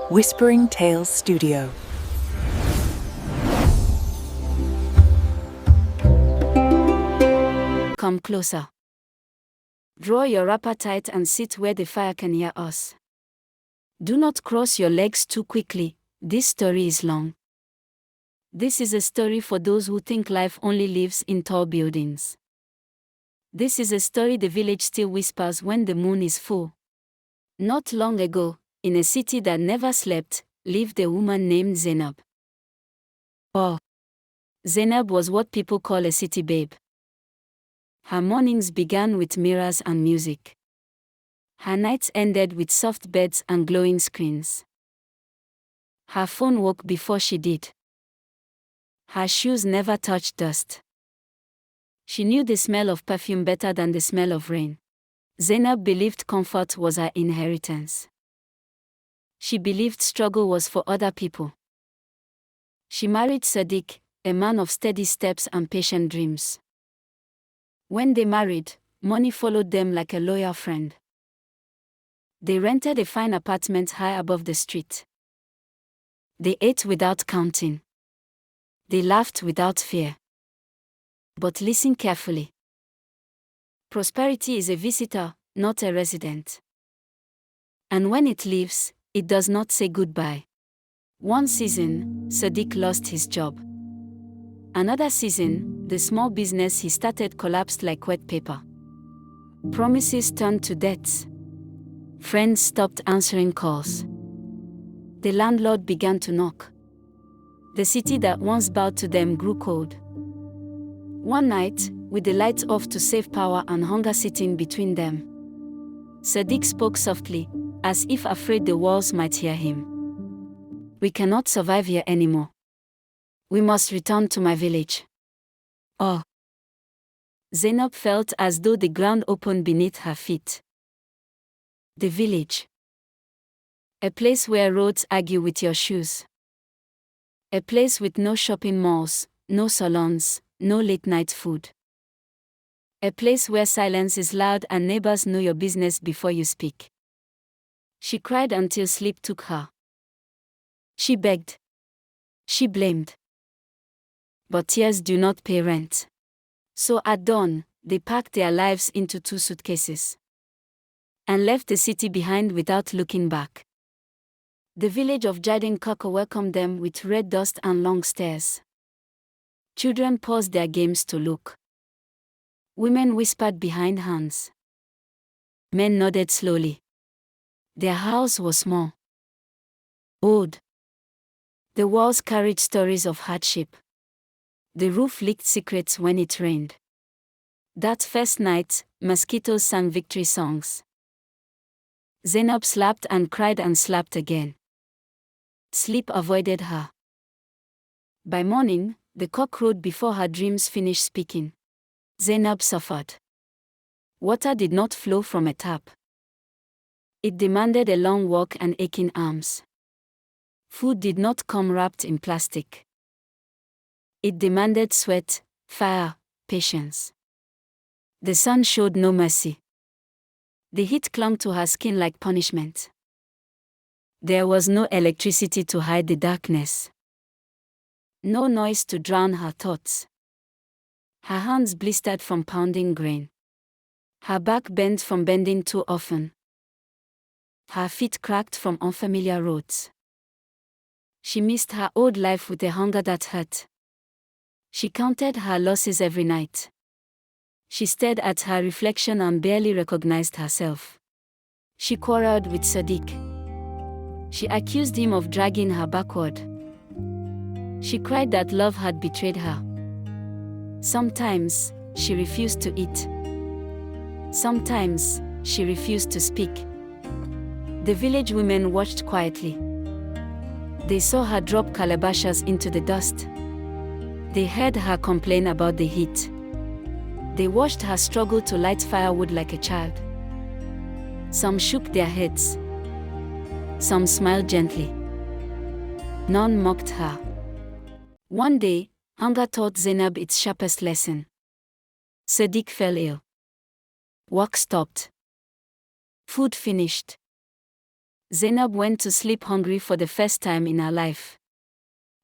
Whispering Tales Studio. Come closer. Draw your wrapper tight and sit where the fire can hear us. Do not cross your legs too quickly, this story is long. This is a story for those who think life only lives in tall buildings. This is a story the village still whispers when the moon is full. Not long ago, in a city that never slept, lived a woman named Zainab. Oh, Zainab was what people call a city babe. Her mornings began with mirrors and music. Her nights ended with soft beds and glowing screens. Her phone woke before she did. Her shoes never touched dust. She knew the smell of perfume better than the smell of rain. Zainab believed comfort was her inheritance. She believed struggle was for other people. She married Sadiq, a man of steady steps and patient dreams. When they married, money followed them like a loyal friend. They rented a fine apartment high above the street. They ate without counting. They laughed without fear. But listen carefully. Prosperity is a visitor, not a resident. And when it leaves, it does not say goodbye. One season, Sadiq lost his job. Another season, the small business he started collapsed like wet paper. Promises turned to debts. Friends stopped answering calls. The landlord began to knock. The city that once bowed to them grew cold. One night, with the lights off to save power and hunger sitting between them, Sadiq spoke softly, as if afraid the walls might hear him. "We cannot survive here anymore. We must return to my village." Oh! Zainab felt as though the ground opened beneath her feet. The village. A place where roads argue with your shoes. A place with no shopping malls, no salons, no late-night food. A place where silence is loud and neighbors know your business before you speak. She cried until sleep took her. She begged. She blamed. But tears do not pay rent. So at dawn, they packed their lives into 2 suitcases and left the city behind without looking back. The village of Jardin Kaka welcomed them with red dust and long stares. Children paused their games to look. Women whispered behind hands. Men nodded slowly. Their house was small. Old. The walls carried stories of hardship. The roof leaked secrets when it rained. That first night, mosquitoes sang victory songs. Zainab slapped and cried and slapped again. Sleep avoided her. By morning, the cock crowed before her dreams finished speaking. Zainab suffered. Water did not flow from a tap. It demanded a long walk and aching arms. Food did not come wrapped in plastic. It demanded sweat, fire, patience. The sun showed no mercy. The heat clung to her skin like punishment. There was no electricity to hide the darkness. No noise to drown her thoughts. Her hands blistered from pounding grain. Her back bent from bending too often. Her feet cracked from unfamiliar roads. She missed her old life with a hunger that hurt. She counted her losses every night. She stared at her reflection and barely recognized herself. She quarreled with Sadiq. She accused him of dragging her backward. She cried that love had betrayed her. Sometimes, she refused to eat. Sometimes, she refused to speak. The village women watched quietly. They saw her drop calabashes into the dust. They heard her complain about the heat. They watched her struggle to light firewood like a child. Some shook their heads. Some smiled gently. None mocked her. One day, hunger taught Zainab its sharpest lesson. Sadiq fell ill. Work stopped. Food finished. Zainab went to sleep hungry for the first time in her life.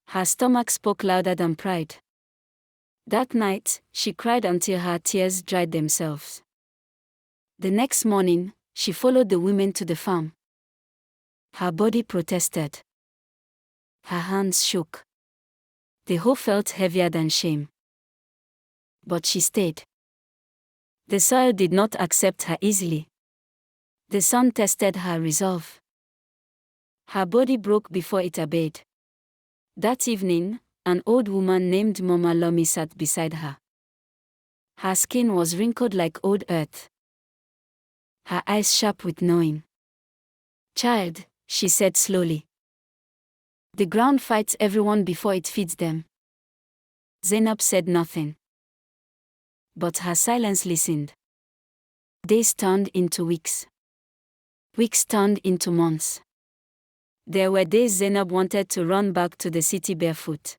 Her stomach spoke louder than pride. That night, she cried until her tears dried themselves. The next morning, she followed the women to the farm. Her body protested. Her hands shook. The hoe felt heavier than shame. But she stayed. The soil did not accept her easily. The sun tested her resolve. Her body broke before it obeyed. That evening, an old woman named Mama Lomi sat beside her. Her skin was wrinkled like old earth. Her eyes sharp with knowing. "Child," she said slowly. "The ground fights everyone before it feeds them." Zainab said nothing. But her silence listened. Days turned into weeks. Weeks turned into months. There were days Zainab wanted to run back to the city barefoot.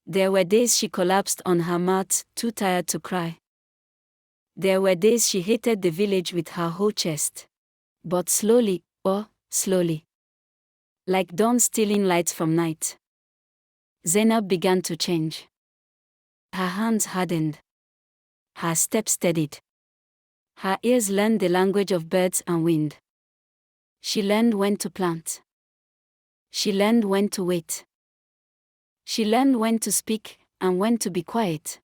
There were days she collapsed on her mat, too tired to cry. There were days she hated the village with her whole chest. But slowly, slowly, like dawn stealing light from night, Zainab began to change. Her hands hardened. Her steps steadied. Her ears learned the language of birds and wind. She learned when to plant. She learned when to wait. She learned when to speak and when to be quiet.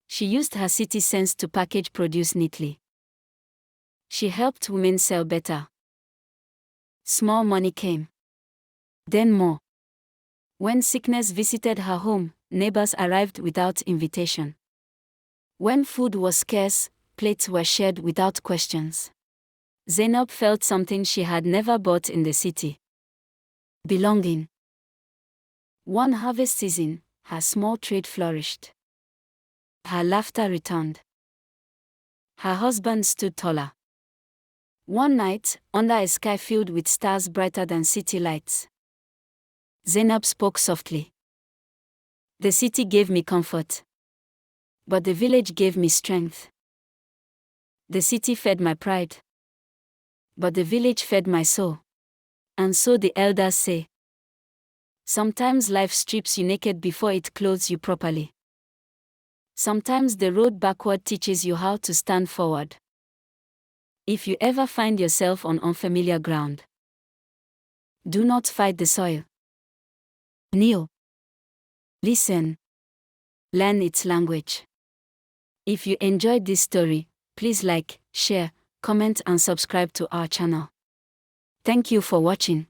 She used her city sense to package produce neatly. She helped women sell better. Small money came. Then more. When sickness visited her home, neighbors arrived without invitation. When food was scarce, plates were shared without questions. Zainab felt something she had never bought in the city. Belonging. One harvest season, her small trade flourished. Her laughter returned. Her husband stood taller. One night, under a sky filled with stars brighter than city lights, Zainab spoke softly. "The city gave me comfort. But the village gave me strength. The city fed my pride. But the village fed my soul." And so the elders say, sometimes life strips you naked before it clothes you properly. Sometimes the road backward teaches you how to stand forward. If you ever find yourself on unfamiliar ground, do not fight the soil. Kneel. Listen. Learn its language. If you enjoyed this story, please like, share, comment and subscribe to our channel. Thank you for watching.